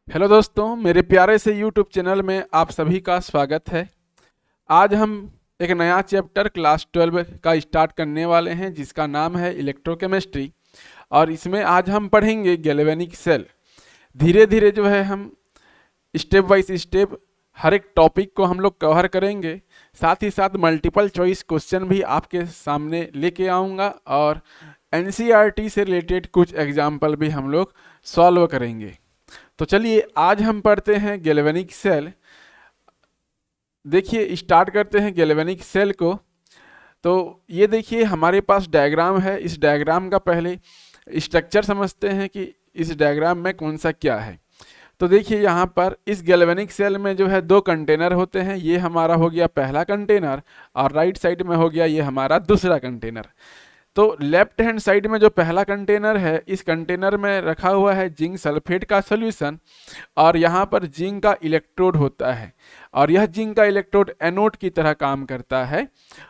Hello दोस्तों, मेरे प्यारे से यूट्यूब चैनल में आप सभी का स्वागत है। आज हम एक नया चैप्टर क्लास 12 का स्टार्ट करने वाले हैं जिसका नाम है इलेक्ट्रोकेमिस्ट्री। और इसमें आज हम पढ़ेंगे गैल्वेनिक सेल। धीरे धीरे जो है हम स्टेप बाय स्टेप हर एक टॉपिक को हम लोग कवर करेंगे। साथ ही साथ मल्टीपल चॉइस क्वेश्चन भी आपके सामने लेके आऊँगा और एनसीईआरटी से रिलेटेड कुछ एग्जाम्पल भी हम लोग सॉल्व करेंगे। तो चलिए आज हम पढ़ते हैं गैल्वेनिक सेल। देखिए स्टार्ट करते हैं गैल्वेनिक सेल को। तो ये देखिए हमारे पास डायग्राम है। इस डायग्राम का पहले स्ट्रक्चर समझते हैं कि इस डायग्राम में कौन सा क्या है। तो देखिए यहाँ पर इस गैल्वेनिक सेल में जो है दो कंटेनर होते हैं। ये हमारा हो गया पहला कंटेनर और राइट साइड में हो गया ये हमारा दूसरा कंटेनर। तो लेफ्ट हैंड साइड में जो पहला कंटेनर है, इस कंटेनर में रखा हुआ है जिंक सल्फेट का सॉल्यूशन और यहाँ पर जिंक का इलेक्ट्रोड होता है और यह जिंक का इलेक्ट्रोड एनोड की तरह काम करता है।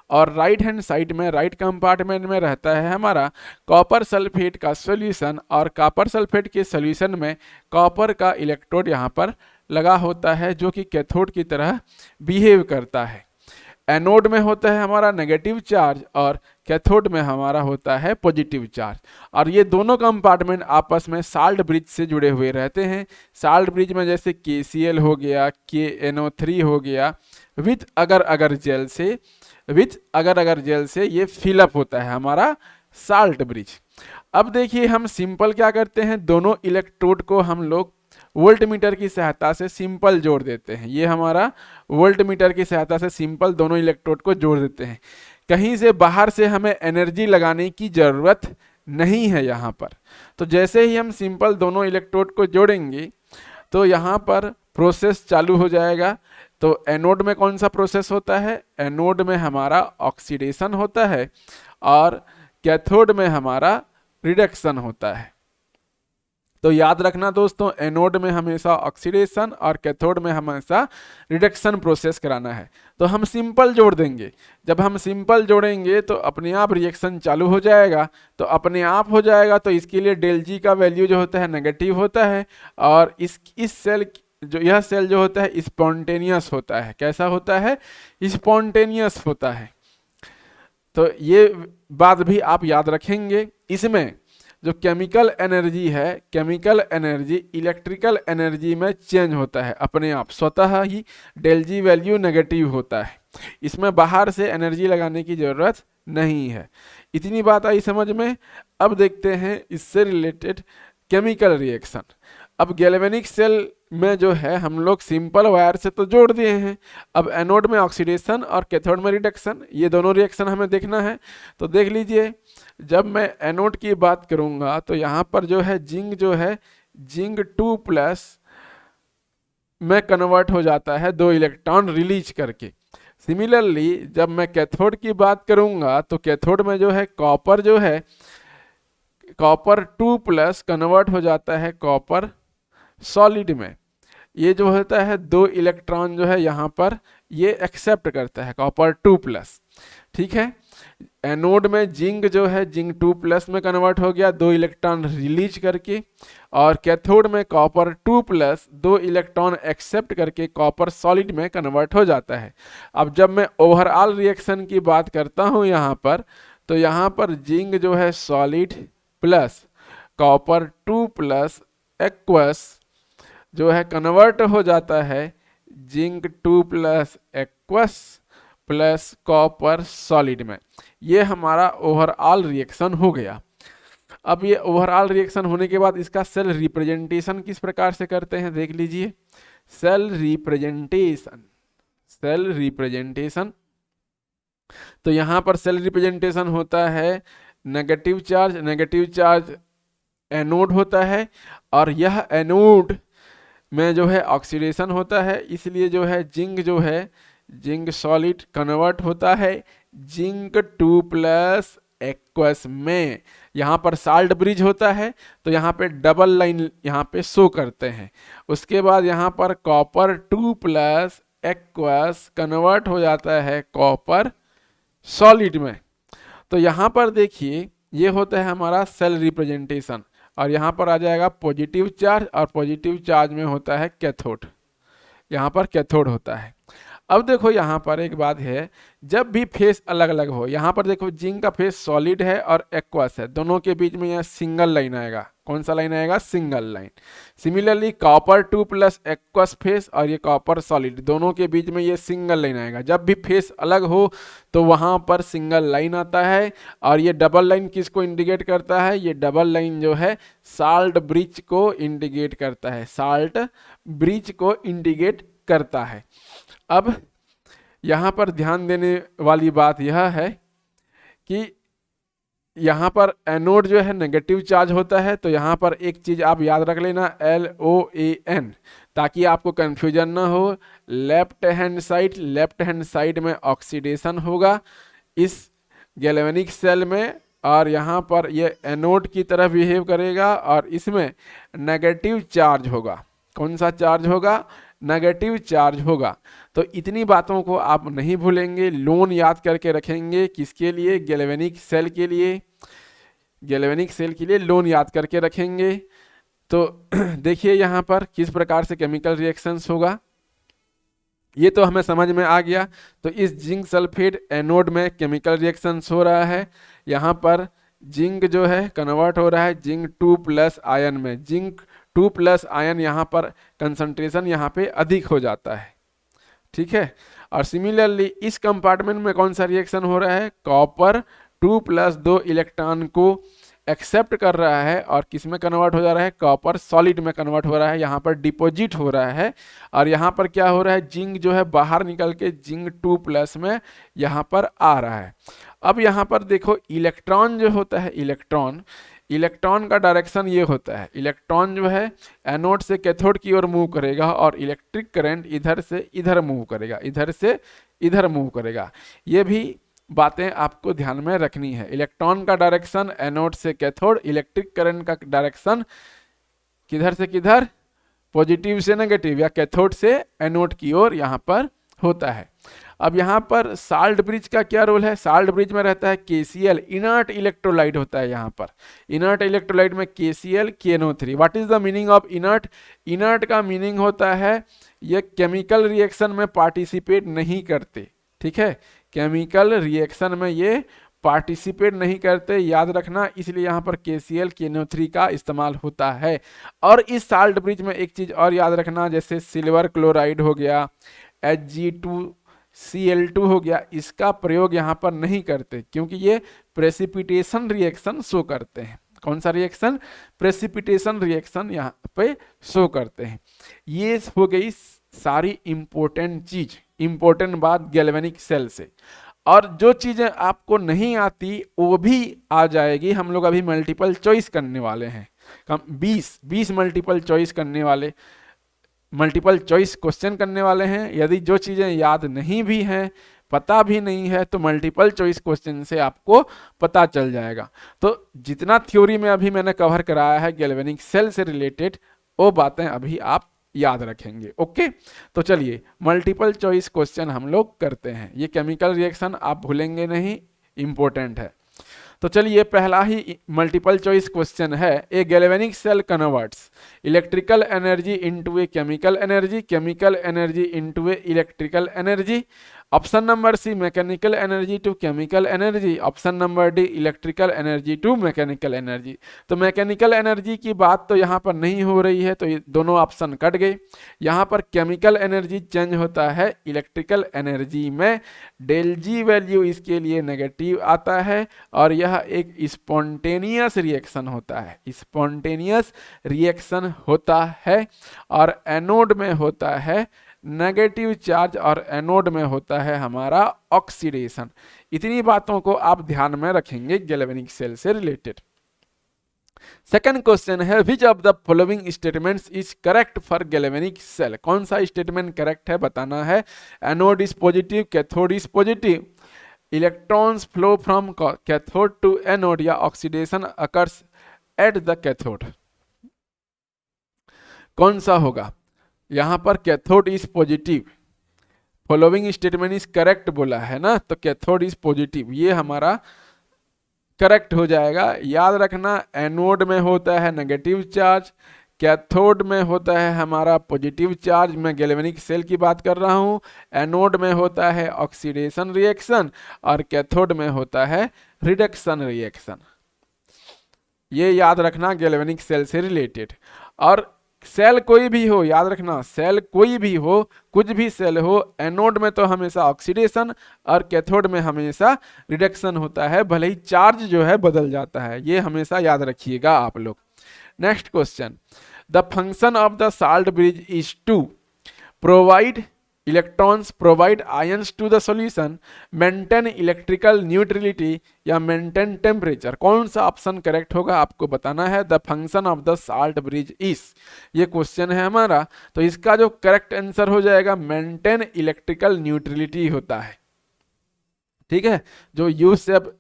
और राइट हैंड साइड में राइट कंपार्टमेंट में रहता है हमारा कॉपर सल्फेट का सॉल्यूशन और कॉपर सल्फेट के सॉल्यूशन में कॉपर का इलेक्ट्रोड यहाँ पर लगा होता है जो कि कैथोड की तरह बिहेव करता है। एनोड में होता है हमारा नेगेटिव चार्ज और कैथोड में हमारा होता है पॉजिटिव चार्ज। और ये दोनों कंपार्टमेंट आपस में साल्ट ब्रिज से जुड़े हुए रहते हैं। साल्ट ब्रिज में जैसे KCl हो गया, KNO3 हो गया, विथ अगर अगर जेल से ये फिलअप होता है हमारा साल्ट ब्रिज। अब देखिए हम सिंपल क्या करते हैं, दोनों इलेक्ट्रोड को हम लोग वोल्ट मीटर की सहायता से सिंपल जोड़ देते हैं। ये हमारा वोल्ट मीटर की सहायता से सिंपल दोनों इलेक्ट्रोड को जोड़ देते हैं। कहीं से बाहर से हमें एनर्जी लगाने की जरूरत नहीं है यहाँ पर। तो जैसे ही हम सिंपल दोनों इलेक्ट्रोड को जोड़ेंगे तो यहाँ पर प्रोसेस चालू हो जाएगा। तो एनोड में कौन सा प्रोसेस होता है, एनोड में हमारा ऑक्सीडेशन होता है और कैथोड में हमारा रिडक्शन होता है। तो याद रखना दोस्तों, एनोड में हमेशा ऑक्सीडेशन और कैथोड में हमेशा रिडक्शन प्रोसेस कराना है। तो हम सिंपल जोड़ देंगे। जब हम सिंपल जोड़ेंगे तो अपने आप रिएक्शन चालू हो जाएगा। तो अपने आप हो जाएगा तो इसके लिए डेल जी का वैल्यू जो होता है नेगेटिव होता है और इस सेल जो यह सेल जो होता है स्पॉन्टेनियस होता है। कैसा होता है, स्पॉन्टेनियस होता है। तो ये बात भी आप याद रखेंगे। इसमें जो केमिकल एनर्जी है, केमिकल एनर्जी इलेक्ट्रिकल एनर्जी में चेंज होता है अपने आप, स्वतः ही डेल जी वैल्यू नेगेटिव होता है। इसमें बाहर से एनर्जी लगाने की जरूरत नहीं है। इतनी बात आई समझ में। अब देखते हैं इससे रिलेटेड केमिकल रिएक्शन। अब गैल्वेनिक सेल में जो है हम लोग सिंपल वायर से तो जोड़ दिए हैं। अब एनोड में ऑक्सीडेशन और कैथोड में रिडक्शन, ये दोनों रिएक्शन हमें देखना है। तो देख लीजिए, जब मैं एनोड की बात करूंगा तो यहाँ पर जो है जिंक 2+ में कन्वर्ट हो जाता है 2 इलेक्ट्रॉन रिलीज करके। सिमिलरली जब मैं कैथोड की बात करूंगा तो कैथोड में जो है कॉपर 2+ कन्वर्ट हो जाता है कॉपर सॉलिड में। ये जो होता है 2 इलेक्ट्रॉन जो है यहाँ पर ये एक्सेप्ट करता है कॉपर 2+। ठीक है, एनोड में जिंक जो है जिंक 2+ में कन्वर्ट हो गया 2 इलेक्ट्रॉन रिलीज करके, और कैथोड में कॉपर 2+ 2 इलेक्ट्रॉन एक्सेप्ट करके कॉपर सॉलिड में कन्वर्ट हो जाता है। अब जब मैं ओवरऑल रिएक्शन की बात करता हूँ यहाँ पर, तो यहाँ पर जिंक जो है सॉलिड प्लस कॉपर 2+ एक्वस जो है कन्वर्ट हो जाता है zinc 2+ aqueous plus copper solid में। ये हमारा ओवरऑल रिएक्शन हो गया। अब ये ओवरऑल रिएक्शन होने के बाद इसका सेल रिप्रेजेंटेशन किस प्रकार से करते हैं देख लीजिए। सेल रिप्रेजेंटेशन तो यहाँ पर सेल रिप्रेजेंटेशन होता है नेगेटिव चार्ज एनोड होता है और यह एनोड में जो है ऑक्सीडेशन होता है। इसलिए जो है जिंक सॉलिड कन्वर्ट होता है जिंक 2+ एक्वस में। यहाँ पर साल्ट ब्रिज होता है तो यहाँ पे डबल लाइन यहाँ पे शो करते हैं। उसके बाद यहाँ पर कॉपर 2+ एक्वस कन्वर्ट हो जाता है कॉपर सॉलिड में। तो यहाँ पर देखिए ये होता है हमारा सेल रिप्रेजेंटेशन। और यहाँ पर आ जाएगा पॉजिटिव चार्ज, और पॉजिटिव चार्ज में होता है कैथोड, यहाँ पर कैथोड होता है। अब देखो यहाँ पर एक बात है, जब भी फेस अलग अलग हो, यहाँ पर देखो जिंक का फेस सॉलिड है और एक्वस है, दोनों के बीच में यह सिंगल लाइन आएगा। कौन सा लाइन आएगा? Single line. Similarly copper 2 plus aqueous face और ये कॉपर सॉलिड, दोनों के बीच में ये सिंगल लाइन आएगा। जब भी फेस अलग हो तो वहाँ पर सिंगल लाइन आता है। और ये डबल लाइन किसको इंडिकेट करता है? ये डबल लाइन जो है साल्ट ब्रिज को इंडिकेट करता है, साल्ट ब्रिज को इंडिकेट करता है। अब यहाँ पर ध्यान देने वाली बात यह है कि यहाँ पर एनोड जो है नेगेटिव चार्ज होता है, तो यहाँ पर एक चीज आप याद रख लेना, LOAN, ताकि आपको कंफ्यूजन ना हो। लेफ्ट हैंड साइड में ऑक्सीडेशन होगा इस गैल्वेनिक सेल में, और यहाँ पर ये एनोड की तरह बिहेव करेगा और इसमें नेगेटिव चार्ज होगा। कौन सा चार्ज होगा? नेगेटिव चार्ज होगा। तो इतनी बातों को आप नहीं भूलेंगे, लोन याद करके रखेंगे। किसके लिए? गैल्वेनिक सेल के लिए, गैल्वेनिक सेल के लिए लोन याद करके रखेंगे। तो देखिए यहाँ पर किस प्रकार से केमिकल रिएक्शंस होगा, ये तो हमें समझ में आ गया। तो इस जिंक सल्फेट एनोड में केमिकल रिएक्शंस हो रहा है। यहाँ पर जिंक जो है कन्वर्ट हो रहा है जिंक 2 प्लस आयन में। जिंक 2 प्लस आयन यहाँ पर कंसंट्रेशन यहाँ पे अधिक हो जाता है, ठीक है। और सिमिलरली इस कंपार्टमेंट में कौन सा रिएक्शन हो रहा है? कॉपर 2 प्लस 2 इलेक्ट्रॉन को एक्सेप्ट कर रहा है और किस में कन्वर्ट हो जा रहा है? कॉपर सॉलिड में कन्वर्ट हो रहा है, यहाँ पर डिपॉजिट हो रहा है। और यहाँ पर क्या हो रहा है? जिंक जो है बाहर निकल के जिंक 2 प्लस में यहाँ पर आ रहा है। अब यहाँ पर देखो इलेक्ट्रॉन जो होता है, इलेक्ट्रॉन का डायरेक्शन ये होता है। इलेक्ट्रॉन जो है एनोड से कैथोड की ओर मूव करेगा और इलेक्ट्रिक करंट इधर से इधर मूव करेगा, इधर से इधर मूव करेगा। ये भी बातें आपको ध्यान में रखनी है। इलेक्ट्रॉन का डायरेक्शन एनोड से कैथोड, इलेक्ट्रिक करंट का डायरेक्शन किधर से किधर? पॉजिटिव से नेगेटिव या कैथोड से एनोड की ओर यहाँ पर होता है। अब यहाँ पर साल्ट ब्रिज का क्या रोल है? साल्ट ब्रिज में रहता है KCl, इनर्ट इलेक्ट्रोलाइट होता है। यहाँ पर इनर्ट इलेक्ट्रोलाइट में KCl KNO3। What is the meaning of inert? Inert का मीनिंग होता है ये केमिकल रिएक्शन में पार्टिसिपेट नहीं करते, ठीक है। केमिकल रिएक्शन में ये पार्टिसिपेट नहीं करते, याद रखना। इसलिए यहाँ पर KCl KNO3 का इस्तेमाल होता है। और इस साल्ट ब्रिज में एक चीज और याद रखना, जैसे सिल्वर क्लोराइड हो गया, Hg2Cl2 हो गया, इसका प्रयोग यहाँ पर नहीं करते क्योंकि ये प्रेसिपिटेशन रिएक्शन शो करते हैं। कौन सा रिएक्शन? प्रेसिपिटेशन रिएक्शन यहाँ पे शो करते हैं। ये हो गई सारी इंपॉर्टेंट चीज, इंपॉर्टेंट बात गैल्वेनिक सेल से। और जो चीजें आपको नहीं आती वो भी आ जाएगी। हम लोग अभी मल्टीपल चॉइस करने वाले हैं, 20 मल्टीपल चॉइस करने वाले, मल्टीपल चॉइस क्वेश्चन करने वाले हैं। यदि जो चीजें याद नहीं भी हैं, पता भी नहीं है, तो मल्टीपल चॉइस क्वेश्चन से आपको पता चल जाएगा। तो जितना थ्योरी में अभी मैंने कवर कराया है गैल्वेनिक सेल से रिलेटेड, वो बातें अभी आप याद रखेंगे। ओके, तो चलिए मल्टीपल चॉइस क्वेश्चन हम लोग करते हैं। ये केमिकल रिएक्शन आप भूलेंगे नहीं, इंपॉर्टेंट है। तो चलिए पहला ही मल्टीपल चॉइस क्वेश्चन है, a galvanic cell converts electrical energy into a chemical energy, chemical energy into a electrical energy. Option number C mechanical energy to chemical energy, option number D electrical energy to mechanical energy. तो mechanical energy की बात तो यहाँ पर नहीं हो रही है, तो ये दोनों ऑप्शन कट गए। यहाँ पर केमिकल एनर्जी चेंज होता है इलेक्ट्रिकल एनर्जी में, डेल जी वैल्यू इसके लिए नेगेटिव आता है और यह एक स्पॉन्टेनियस रिएक्शन होता है, स्पॉन्टेनियस रिएक्शन होता है। और एनोड में होता है नेगेटिव चार्ज और एनोड में होता है हमारा ऑक्सीडेशन। इतनी बातों को आप ध्यान में रखेंगे गैल्वेनिक सेल से रिलेटेड। सेकंड क्वेश्चन है, which of the following statements is correct for galvanic cell? कौन सा स्टेटमेंट करेक्ट है बताना है। Anode is positive, cathode is positive, electrons flow from cathode to anode या oxidation occurs at the cathode. कौन सा होगा? यहां पर cathode is positive, following statement is correct बोला है ना, तो कैथोड इज पॉजिटिव, ये हमारा करेक्ट हो जाएगा। याद रखना एनोड में होता है नेगेटिव चार्ज, कैथोड में होता है हमारा पॉजिटिव चार्ज। मैं गैल्वेनिक सेल की बात कर रहा हूँ। एनोड में होता है ऑक्सीडेशन रिएक्शन और कैथोड में होता है रिडक्शन रिएक्शन। ये याद रखना गैल्वेनिक सेल से रिलेटेड। और सेल कोई भी हो, याद रखना सेल कोई भी हो, कुछ भी सेल हो, एनोड में तो हमेशा ऑक्सीडेशन और कैथोड में हमेशा रिडक्शन होता है, भले ही चार्ज जो है बदल जाता है। ये हमेशा याद रखिएगा आप लोग। Next question, the function of the salt bridge is to provide electrons, provide ions to the solution, maintain electrical neutrality या मेंटेन टेम्परेचर। कौन सा ऑप्शन करेक्ट होगा आपको बताना है। The function of the salt bridge is, ये question है हमारा। तो इसका जो करेक्ट आंसर हो जाएगा मेंटेन इलेक्ट्रिकल न्यूट्रलिटी होता है। ठीक है, जो यू शेप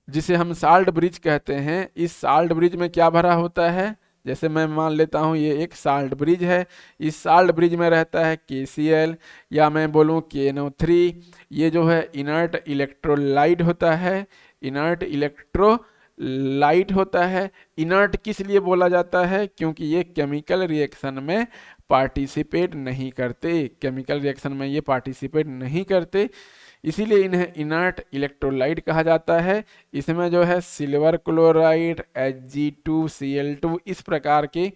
जिसे हम साल्ट ब्रिज कहते हैं, इस साल्ट ब्रिज में क्या भरा होता है। जैसे मैं मान लेता हूँ ये एक साल्ट ब्रिज है, इस साल्ट ब्रिज में रहता है KCl या मैं बोलूँ KNO3। ये जो है इनर्ट इलेक्ट्रोलाइट होता है, इनर्ट इलेक्ट्रोलाइट होता है। इनर्ट किस लिए बोला जाता है, क्योंकि ये केमिकल रिएक्शन में पार्टिसिपेट नहीं करते, केमिकल रिएक्शन में ये पार्टिसिपेट नहीं करते, इसीलिए इन्हें इनर्ट इलेक्ट्रोलाइट कहा जाता है। इसमें जो है सिल्वर क्लोराइड, Hg2Cl2 इस प्रकार के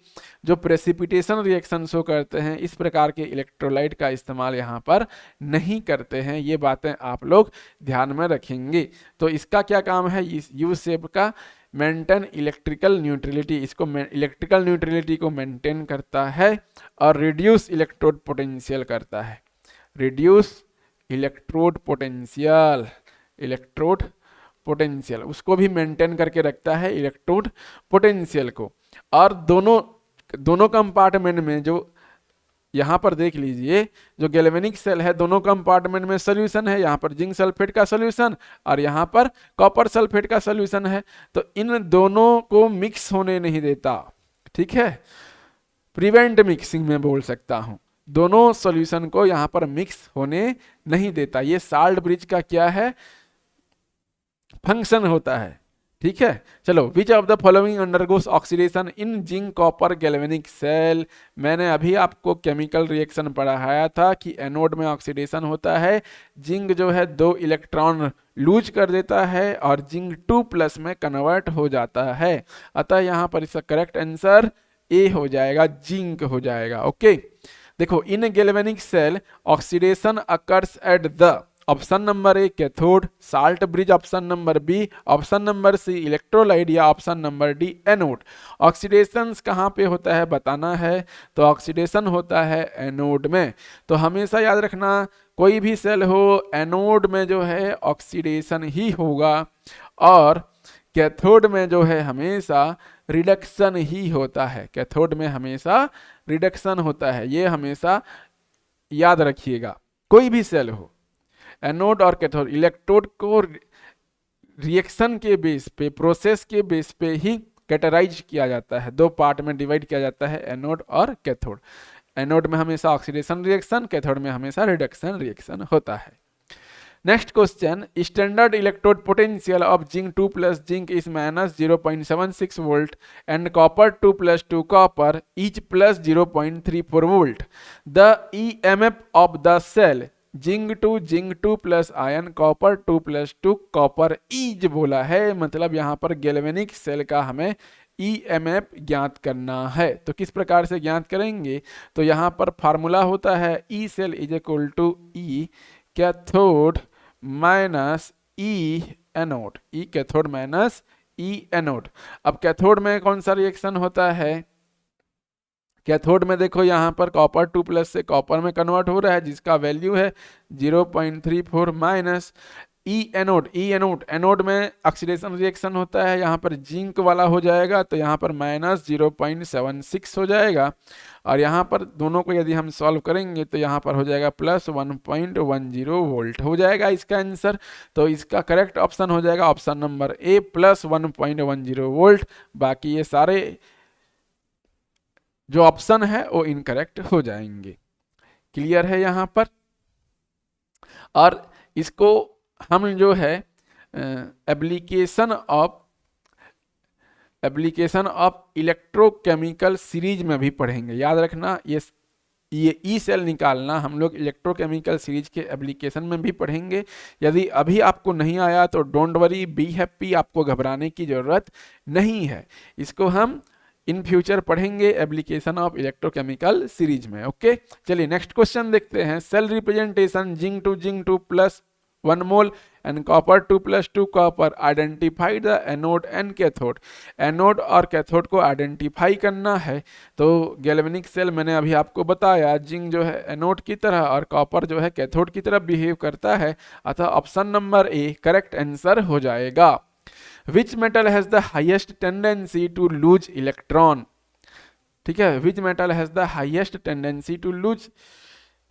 जो प्रेसिपिटेशन रिएक्शन शो करते हैं, इस प्रकार के इलेक्ट्रोलाइट का इस्तेमाल यहाँ पर नहीं करते हैं। ये बातें आप लोग ध्यान में रखेंगे। तो इसका क्या काम है, इस यू शेप का मेंटेन इलेक्ट्रिकल न्यूट्रलिटी, इसको इलेक्ट्रिकल न्यूट्रलिटी को मेंटेन करता है और रिड्यूस इलेक्ट्रोड पोटेंशियल करता है, reduce electrode potential, electrode potential उसको भी मेंटेन करके रखता है, इलेक्ट्रोड पोटेंशियल को। और दोनों कंपार्टमेंट में जो यहाँ पर देख लीजिए, जो गैल्वेनिक सेल है दोनों कंपार्टमेंट में सोल्यूशन है। यहाँ पर जिंक सल्फेट का सोल्यूशन और यहाँ पर कॉपर सल्फेट का सोल्यूशन है। तो इन दोनों को मिक्स होने नहीं देता। ठीक है, प्रिवेंट मिक्सिंग में बोल सकता हूँ, दोनों सॉल्यूशन को यहां पर मिक्स होने नहीं देता। ये साल्ट ब्रिज का क्या है, फंक्शन होता है। ठीक है, चलो, which of the following undergoes oxidation in zinc copper galvanic cell. मैंने अभी आपको केमिकल रिएक्शन पढ़ाया था कि एनोड में ऑक्सीडेशन होता है, जिंक जो है 2 इलेक्ट्रॉन लूज कर देता है और जिंक 2+ में कन्वर्ट हो जाता है। अतः यहाँ पर इसका करेक्ट आंसर ए हो जाएगा, जिंक हो जाएगा। ओके, देखो, in galvanic cell oxidation occurs at the, option number A cathode salt bridge, option number B, option number C electrolyte या option number D anode. Oxidation कहाँ पे होता है बताना है, तो ऑक्सीडेशन होता है एनोड में। तो हमेशा याद रखना कोई भी सेल हो एनोड में जो है ऑक्सीडेशन ही होगा और कैथोड में जो है हमेशा रिडक्शन ही होता है, कैथोड में हमेशा रिडक्शन होता है। ये हमेशा याद रखिएगा, कोई भी सेल हो एनोड और कैथोड, इलेक्ट्रोड को रिएक्शन के बेस पे, प्रोसेस के बेस पे ही कैटेगराइज किया जाता है, 2 पार्ट में डिवाइड किया जाता है, एनोड और कैथोड। एनोड में हमेशा ऑक्सीडेशन रिएक्शन, कैथोड में हमेशा रिडक्शन रिएक्शन होता है। Next question, standard electrode potential of zinc 2+ zinc is -0.76 volt and copper 2+2 copper is +0.34 volt. The EMF of the cell zinc 2+ ion copper 2+2 copper is बोला है, मतलब यहाँ पर गैल्वेनिक सेल का हमें EMF ज्ञात करना है। तो किस प्रकार से ज्ञात करेंगे, तो यहाँ पर फार्मूला होता है E cell is equal to E cathode minus E anode, E cathode minus E anode. अब कैथोड में कौन सा रिएक्शन होता है, कैथोड में देखो यहाँ पर कॉपर 2+ से कॉपर में कन्वर्ट हो रहा है, जिसका वैल्यू है 0.34 minus E anode, E anode, anode में ऑक्सीडेशन रिएक्शन होता है, यहाँ पर जिंक वाला हो जाएगा, तो यहाँ पर -0.76 हो जाएगा। और यहाँ पर दोनों को यदि हम सॉल्व करेंगे तो यहाँ पर हो जाएगा +1.10 वोल्ट हो जाएगा इसका आंसर। तो इसका करेक्ट ऑप्शन हो जाएगा ऑप्शन नंबर ए, +1.10 वोल्ट। बाकी ये सारे जो ऑप्शन है वो इनकरेक्ट हो जाएंगे। क्लियर है यहाँ पर। और इसको हम जो है एप्लीकेशन ऑफ इलेक्ट्रोकेमिकल सीरीज में भी पढ़ेंगे। याद रखना, ये ई सेल निकालना हम लोग इलेक्ट्रोकेमिकल सीरीज के एप्लीकेशन में भी पढ़ेंगे। यदि अभी आपको नहीं आया तो डोंट वरी, बी हैप्पी, आपको घबराने की जरूरत नहीं है। इसको हम इन फ्यूचर पढ़ेंगे एप्लीकेशन ऑफ इलेक्ट्रोकेमिकल सीरीज में। ओके, चलिए नेक्स्ट क्वेश्चन देखते हैं। Cell representation zinc two plus 1 mole and copper 2 + 2 copper, identify the anode and cathode. Anode और कैथोड को आइडेंटिफाई करना है। तो गैल्वेनिक सेल मैंने अभी आपको बताया, जिंक जो है एनोड की तरह और कॉपर जो है कैथोड की तरह बिहेव करता है, अतः option number A correct answer हो जाएगा। Which metal has the highest tendency to lose electron? ठीक है, which metal has the highest tendency to lose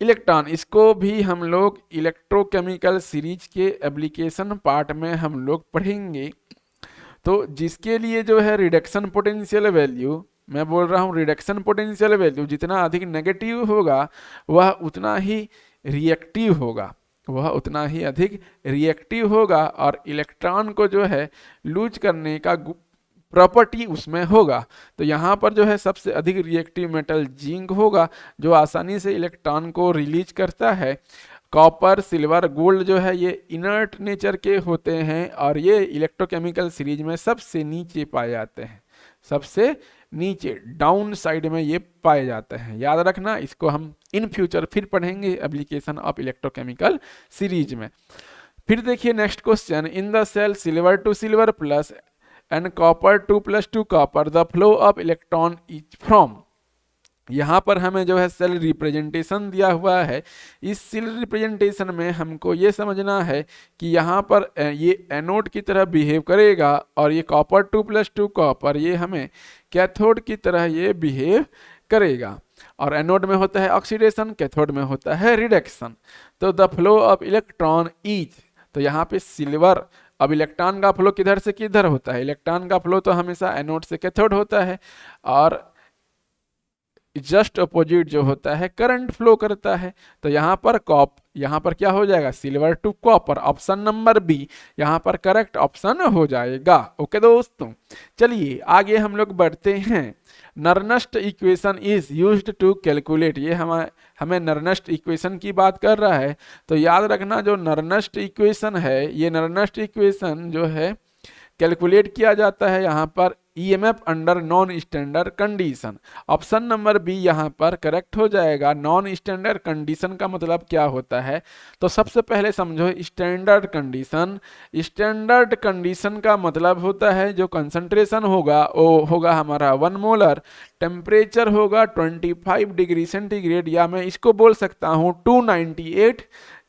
electron? इसको भी हम लोग इलेक्ट्रोकेमिकल सीरीज के एप्लीकेशन पार्ट में हम लोग पढ़ेंगे। तो जिसके लिए जो है रिडक्शन पोटेंशियल वैल्यू, मैं बोल रहा हूँ रिडक्शन पोटेंशियल वैल्यू जितना अधिक नेगेटिव होगा वह उतना ही रिएक्टिव होगा, वह उतना ही अधिक रिएक्टिव होगा और इलेक्ट्रॉन को जो है लूज करने का प्रॉपर्टी उसमें होगा। तो यहाँ पर जो है सबसे अधिक रिएक्टिव मेटल जिंक होगा, जो आसानी से इलेक्ट्रॉन को रिलीज करता है। कॉपर, सिल्वर, गोल्ड जो है ये इनर्ट नेचर के होते हैं और ये इलेक्ट्रोकेमिकल सीरीज में सबसे नीचे पाए जाते हैं, सबसे नीचे डाउन साइड में ये पाए जाते हैं। याद रखना, इसको हम इन फ्यूचर फिर पढ़ेंगे एप्लीकेशन ऑफ इलेक्ट्रोकेमिकल सीरीज में। फिर देखिए next question, in the cell silver to silver plus and copper 2 + 2 copper, the flow of electron is from. यहाँ पर हमें जो है सेल रिप्रेजेंटेशन दिया हुआ है। इस सेल रिप्रेजेंटेशन में हमको ये समझना है कि यहाँ पर ये एनोड की तरह बिहेव करेगा और ये कॉपर 2 + 2 कॉपर ये हमें कैथोड की तरह ये बिहेव करेगा। और एनोड में होता है ऑक्सीडेशन, कैथोड में होता है रिडक्शन। तो the flow of electron is, तो यहाँ पे सिल्वर, अब इलेक्ट्रॉन का फ्लो किधर से किधर होता है? इलेक्ट्रॉन का फ्लो तो हमेशा एनोड से कैथोड होता है और जस्ट अपोजिट जो होता है करंट फ्लो करता है। तो यहाँ पर क्या हो जाएगा? Silver to copper, option number B यहाँ पर करेक्ट ऑप्शन हो जाएगा। ओके दोस्तों, चलिए आगे हम लोग बढ़ते हैं। Nernst equation is used to calculate, ये हमें नर्नस्ट इक्वेशन की बात कर रहा है। तो याद रखना, जो नर्नस्ट इक्वेशन है, ये नर्नस्ट इक्वेशन जो है कैलकुलेट किया जाता है यहाँ पर EMF under non standard condition. Option number B यहाँ पर करेक्ट हो जाएगा। नॉन स्टैंडर्ड कंडीशन का मतलब क्या होता है? तो सबसे पहले समझो स्टैंडर्ड कंडीशन। स्टैंडर्ड कंडीशन का मतलब होता है जो कंसंट्रेशन होगा वो होगा हमारा 1 मोलर, टेम्परेचर होगा 25 डिग्री सेंटीग्रेड या मैं इसको बोल सकता हूँ 298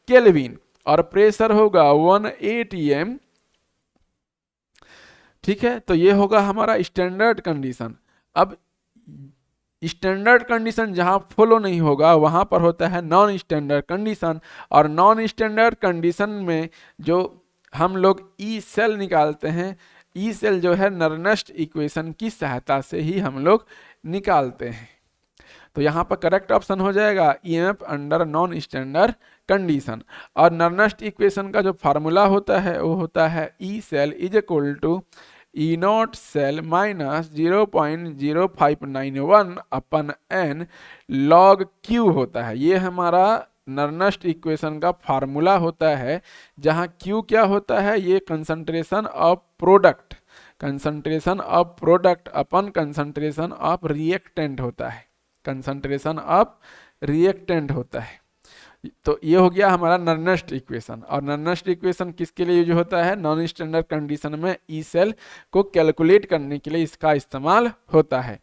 केल्विन, और प्रेशर होगा 1 atm। ठीक है, तो ये होगा हमारा स्टैंडर्ड कंडीशन। अब स्टैंडर्ड कंडीशन जहां फॉलो नहीं होगा वहां पर होता है नॉन स्टैंडर्ड कंडीशन, और नॉन स्टैंडर्ड कंडीशन में जो हम लोग ई सेल निकालते हैं, ई सेल जो है नर्नस्ट इक्वेशन की सहायता से ही हम लोग निकालते हैं। तो यहाँ पर करेक्ट ऑप्शन हो जाएगा EMF under non standard condition. और नर्नस्ट इक्वेशन का जो फार्मूला होता है वो होता है E cell is equal to E naught cell minus 0.0591 upon n log Q होता है। ये हमारा नर्नस्ट इक्वेशन का फार्मूला होता है, जहाँ Q क्या होता है? ये concentration of product, concentration of product upon concentration of reactant होता है, कंसंट्रेशन ऑफ रिएक्टेंट होता है। तो ये हो गया हमारा नर्नस्ट इक्वेशन। और नर्नस्ट इक्वेशन किसके लिए यूज होता है? नॉन स्टैंडर्ड कंडीशन में ई सेल को कैलकुलेट करने के लिए इसका इस्तेमाल होता है।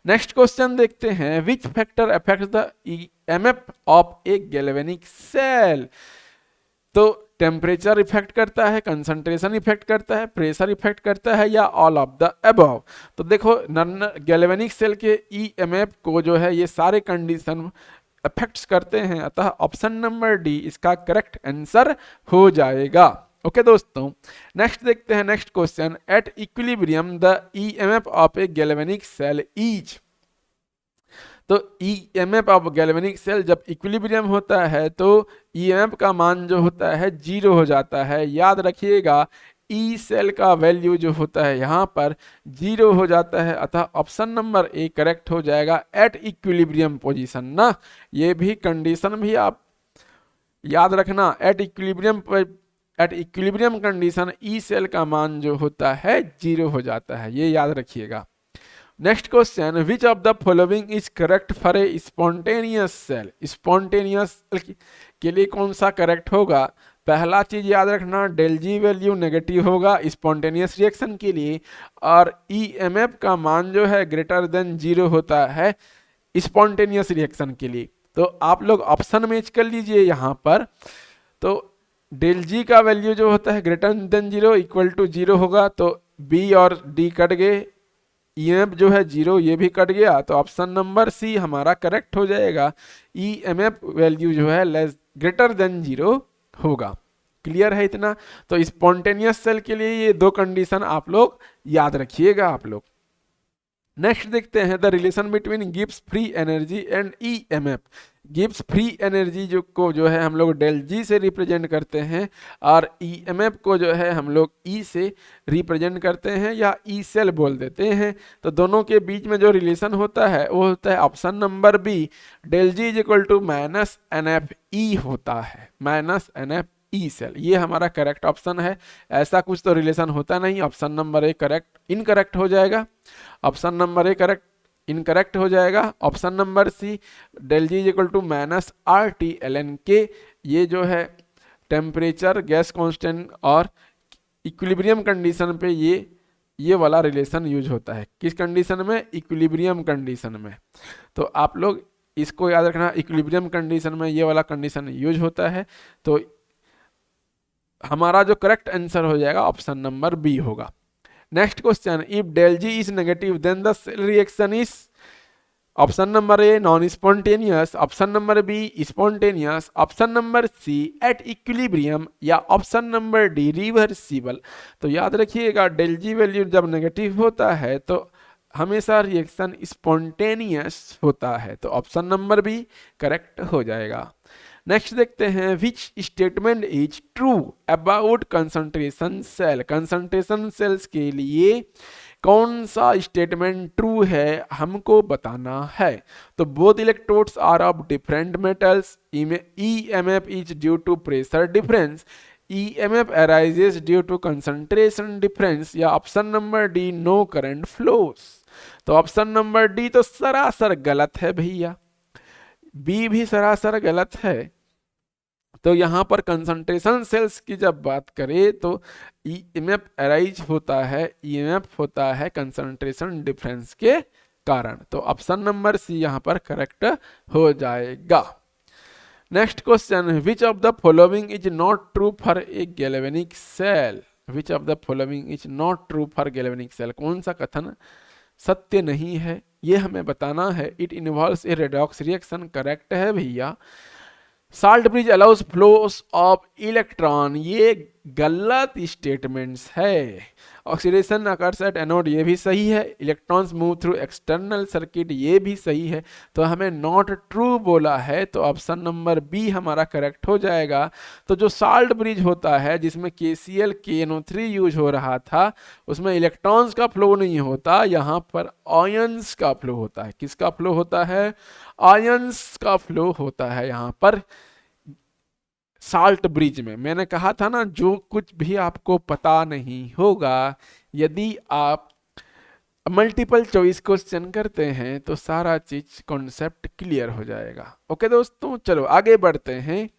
नेक्स्ट क्वेश्चन देखते हैं, which factor affects the EMF of a galvanic cell? तो टेम्परेचर इफेक्ट करता है, कंसंट्रेशन इफेक्ट करता है, प्रेशर इफेक्ट करता है, या ऑल ऑफ द अबव? तो देखो गैल्वेनिक सेल के ईएमएफ को जो है ये सारे कंडीशन अफेक्ट्स करते हैं, अतः ऑप्शन नंबर डी इसका करेक्ट आंसर हो जाएगा। ओके दोस्तों, नेक्स्ट देखते हैं next question, at equilibrium the EMF of a galvanic cell is. तो ईएमएफ ऑफ गैल्वेनिक सेल जब इक्विलिब्रियम होता है तो ईएमएफ का मान जो होता है 0 हो जाता है। याद रखिएगा, ई सेल का वैल्यू जो होता है यहाँ पर 0 हो जाता है, अतः ऑप्शन नंबर ए करेक्ट हो जाएगा एट इक्विलिब्रियम पोजीशन ना। ये भी कंडीशन भी आप याद रखना, at equilibrium condition E cell का मान जो होता है 0 हो जाता है, ये याद रखिएगा। Next question, which of the following is correct for a spontaneous cell. Spontaneous के लिए कौन सा करेक्ट होगा? पहला चीज याद रखना, डेल जी वैल्यू नेगेटिव होगा स्पॉन्टेनियस रिएक्शन के लिए, और ईएमएफ का मान जो है ग्रेटर देन 0 होता है स्पॉन्टेनियस रिएक्शन के लिए। तो आप लोग ऑप्शन मैच कर लीजिए यहाँ पर, तो डेल जी का वैल्यू जो होता है ग्रेटर देन 0 इक्वल टू 0 होगा, तो बी और डी कट गए, ईएमएफ जो है 0 ये भी कट गया, तो ऑप्शन नंबर सी हमारा करेक्ट हो जाएगा। ईएमएफ वैल्यू जो है लेस ग्रेटर देन 0 होगा। क्लियर है इतना? तो स्पॉन्टेनियस सेल के लिए ये दो कंडीशन आप लोग याद रखिएगा आप लोग। नेक्स्ट देखते हैं the relation between Gibbs free energy and EMF. Gibbs free energy जो है हम लोग डेल जी से रिप्रेजेंट करते हैं, और ईएमएफ को जो है हम लोग ई से रिप्रेजेंट करते हैं या ई सेल बोल देते हैं। तो दोनों के बीच में जो रिलेशन होता है वो होता है option number B, del G is equal to minus n F E होता है, minus n F E cell. ये हमारा करेक्ट ऑप्शन है, ऐसा कुछ तो रिलेशन होता नहीं। Option number A correct incorrect हो जाएगा, option number A correct incorrect हो जाएगा। Option number C, del G is equal to minus R T L N K, ये जो है टेम्परेचर, गैस कांस्टेंट और इक्विलिब्रियम कंडीशन पे ये वाला रिलेशन यूज होता है। किस कंडीशन में? इक्विलिब्रियम कंडीशन में। तो आप लोग इसको याद रखना, इक्विलिब्रियम कंडीशन में ये वाला कंडीशन यूज होता है। तो हमारा जो करेक्ट आंसर हो जाएगा ऑप्शन नंबर बी होगा। Next question, if del G is negative then the cell reaction is, option number A non spontaneous, option number B spontaneous, option number C at equilibrium, या option number D reversible. तो याद रखिएगा del G value जब negative होता है तो हमेशा reaction spontaneous होता है, तो ऑप्शन नंबर बी करेक्ट हो जाएगा। नेक्स्ट देखते हैं, which statement is true about concentration cell. Concentration cells के लिए कौन सा स्टेटमेंट ट्रू है हमको बताना है। तो both electrodes are of different metals, EMF is due to pressure difference, EMF arises due to concentration difference, या option number D no current flows. तो ऑप्शन नंबर डी तो सरासर गलत है भैया, बी भी सरासर गलत है। तो यहाँ पर कंसंट्रेशन सेल्स की जब बात करें तो ईएमएफ अराइज होता है, ईएमएफ होता है कंसंट्रेशन डिफरेंस के कारण। तो ऑप्शन नंबर सी यहाँ पर करेक्ट हो जाएगा। Next question, which of the following is not true for a galvanic cell. Which of the following is not true for galvanic cell, कौन सा कथन सत्य नहीं है ये हमें बताना है। It involves A redox reaction, correct है भैया। Salt bridge allows flows of electron, ये गलत स्टेटमेंट्स है। ऑक्सीडेशन अकर्स एट एनोड, ये भी सही है। Electrons move through external circuit, ये भी सही है। तो हमें नॉट ट्रू बोला है, तो ऑप्शन नंबर बी हमारा करेक्ट हो जाएगा। तो जो साल्ट ब्रिज होता है जिसमें KCl KNO3 यूज हो रहा था, उसमें इलेक्ट्रॉन्स का फ्लो नहीं होता, यहाँ पर आयंस का फ्लो होता है। किसका फ्लो होता है? आयंस का फ्लो होता है यहाँ पर साल्ट ब्रिज में। मैंने कहा था ना, जो कुछ भी आपको पता नहीं होगा, यदि आप मल्टीपल चॉइस क्वेश्चन करते हैं तो सारा चीज कॉन्सेप्ट क्लियर हो जाएगा। ओके दोस्तों, चलो आगे बढ़ते हैं।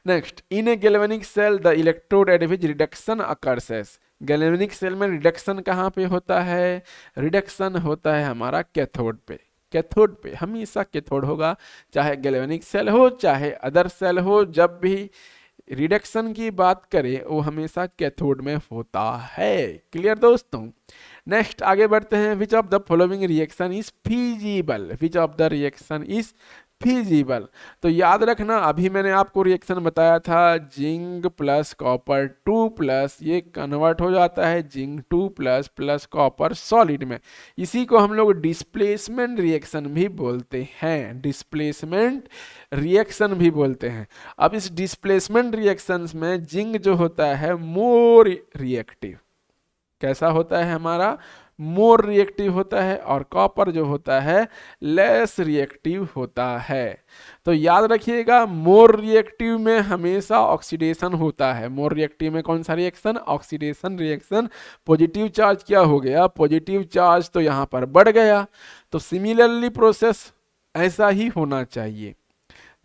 Next, in a galvanic cell the electrode at which reduction occurs. Galvanic cell में रिडक्शन कहाँ पे होता है? रिडक्शन होता है हमारा कैथोड पे। कैथोड पे हमेशा कैथोड होगा, चाहे गैल्वेनिक सेल हो चाहे अदर सेल हो, जब भी रिडक्शन की बात करें वो हमेशा कैथोड में होता है। क्लियर दोस्तों? नेक्स्ट आगे बढ़ते हैं, विच of the following reaction is feasible. Which of the reaction is feasible. तो याद रखना, अभी मैंने आपको रिएक्शन बताया था जिंक प्लस कॉपर 2 प्लस, ये कन्वर्ट हो जाता है zinc 2 plus plus copper solid में। इसी को हम लोग डिस्प्लेसमेंट रिएक्शन भी बोलते हैं, डिस्प्लेसमेंट रिएक्शन भी बोलते हैं। अब इस डिस्प्लेसमेंट रिएक्शंस में जिंक जो होता है मोर रिएक्टिव, कैसा होता है हमारा, मोर रिएक्टिव होता है, और कॉपर जो होता है लेस रिएक्टिव होता है। तो याद रखिएगा, मोर रिएक्टिव में हमेशा ऑक्सीडेशन होता है। मोर रिएक्टिव में कौन सा reaction, oxidation reaction. Positive charge क्या हो गया, पॉजिटिव चार्ज तो यहाँ पर बढ़ गया। तो सिमिलरली प्रोसेस ऐसा ही होना चाहिए,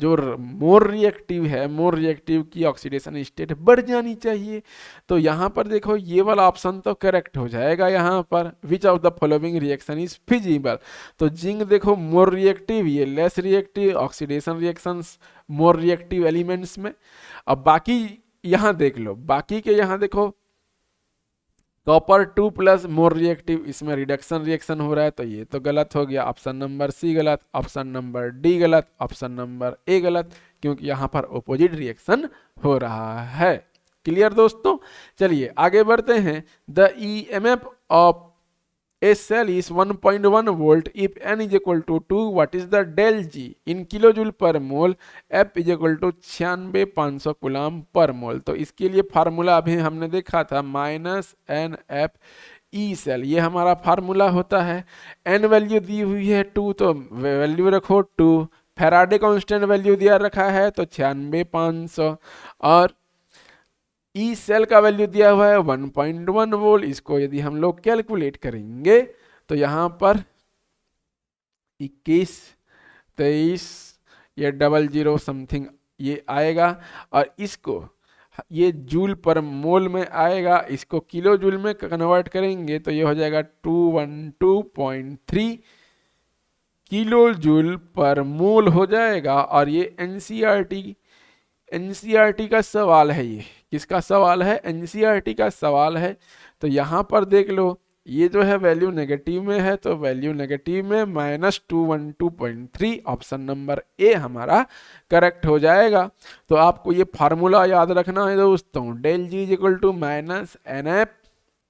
जो मोर रिएक्टिव है, मोर रिएक्टिव की ऑक्सीडेशन स्टेट बढ़ जानी चाहिए। तो यहाँ पर देखो ये वाला ऑप्शन तो करेक्ट हो जाएगा यहाँ पर, विच of the following reaction is feasible. तो जिंक देखो मोर रिएक्टिव, ये less reactive, oxidation reactions more reactive elements में। अब बाकी यहाँ देख लो, बाकी के यहाँ देखो कॉपर 2 प्लस मोर रिएक्टिव, इसमें रिडक्शन रिएक्शन हो रहा है, तो ये तो गलत हो गया, ऑप्शन नंबर सी गलत, ऑप्शन नंबर डी गलत, ऑप्शन नंबर ए गलत, क्योंकि यहाँ पर ऑपोजिट रिएक्शन हो रहा है। क्लियर दोस्तों, चलिए आगे बढ़ते हैं। The EMF of a cell is 1.1 volt if n is equal to 2, what is the del G in kilojoule per mole, F is equal to 96,500 coulomb per mole. तो इसके लिए फार्मूला अभी हमने देखा था minus n F E cell, ये हमारा formula होता है। एन वैल्यू दी हुई है 2, तो वैल्यू रखो 2। फैराडे कांस्टेंट वैल्यू दिया रखा है तो 96,500, और ई सेल का वैल्यू दिया हुआ है 1.1 वोल्ट। इसको यदि हम लोग कैलकुलेट करेंगे तो यहाँ पर 21, 23, ये 00 समथिंग ये आएगा, और इसको ये जूल पर मोल में आएगा, इसको किलो जूल में कन्वर्ट करेंगे तो ये हो जाएगा 212.3 किलो जूल पर मोल हो जाएगा। और ये एनसीईआरटी का सवाल है, ये किसका सवाल है, एनसीईआरटी का सवाल है। तो यहाँ पर देख लो, ये जो है वैल्यू नेगेटिव में है, तो वैल्यू नेगेटिव में -212.3, ऑप्शन नंबर ए हमारा करेक्ट हो जाएगा। तो आपको ये फार्मूला याद रखना है दोस्तों, del G is equal to minus n F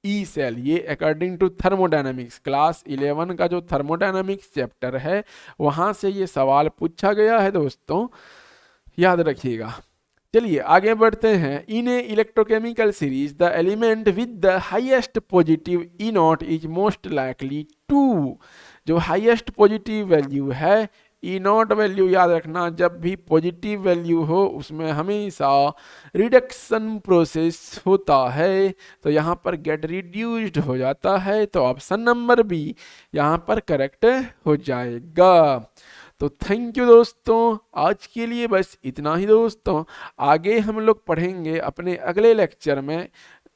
E cell, ये अकॉर्डिंग टू थर्मोडायनामिक्स, क्लास 11 का जो थर्मोडायनामिक्स चैप्टर है वहाँ से ये सवाल पूछा गया है दोस्तों, याद रखिएगा। चलिए आगे बढ़ते हैं। In a electrochemical series the element with the highest positive E naught is most likely to, जो हाईएस्ट पॉजिटिव वैल्यू है ई नॉट वैल्यू, याद रखना जब भी पॉजिटिव वैल्यू हो उसमें हमेशा रिडक्शन प्रोसेस होता है, तो यहाँ पर गेट रिड्यूस्ड हो जाता है, तो ऑप्शन नंबर बी यहाँ पर करेक्ट हो जाएगा। तो थैंक यू दोस्तों, आज के लिए बस इतना ही दोस्तों। आगे हम लोग पढ़ेंगे अपने अगले लेक्चर में,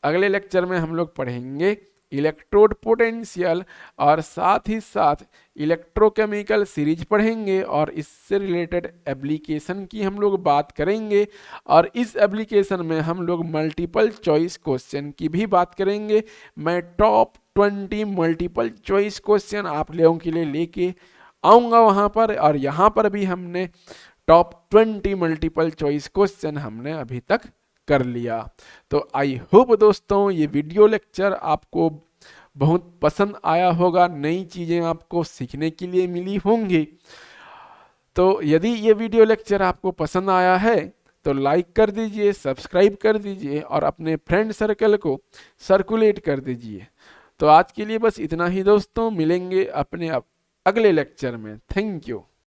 अगले लेक्चर में हम लोग पढ़ेंगे इलेक्ट्रोड पोटेंशियल, और साथ ही साथ इलेक्ट्रोकेमिकल सीरीज पढ़ेंगे, और इससे रिलेटेड एप्लीकेशन की हम लोग बात करेंगे, और इस एप्लीकेशन में हम लोग मल्टीपल चॉइस क्वेश्चन की भी बात करेंगे। मैं टॉप 20 मल्टीपल चॉइस क्वेश्चन आप लोगों के लिए लेके आऊँगा वहाँ पर, और यहाँ पर भी हमने टॉप 20 मल्टीपल चॉइस क्वेश्चन हमने अभी तक कर लिया। तो आई होप दोस्तों ये वीडियो लेक्चर आपको बहुत पसंद आया होगा, नई चीज़ें आपको सीखने के लिए मिली होंगी। तो यदि ये वीडियो लेक्चर आपको पसंद आया है तो लाइक कर दीजिए, सब्सक्राइब कर दीजिए, और अपने फ्रेंड सर्कल को सर्कुलेट कर दीजिए। तो आज के लिए बस इतना ही दोस्तों, मिलेंगे अपने अगले लेक्चर में। Thank you.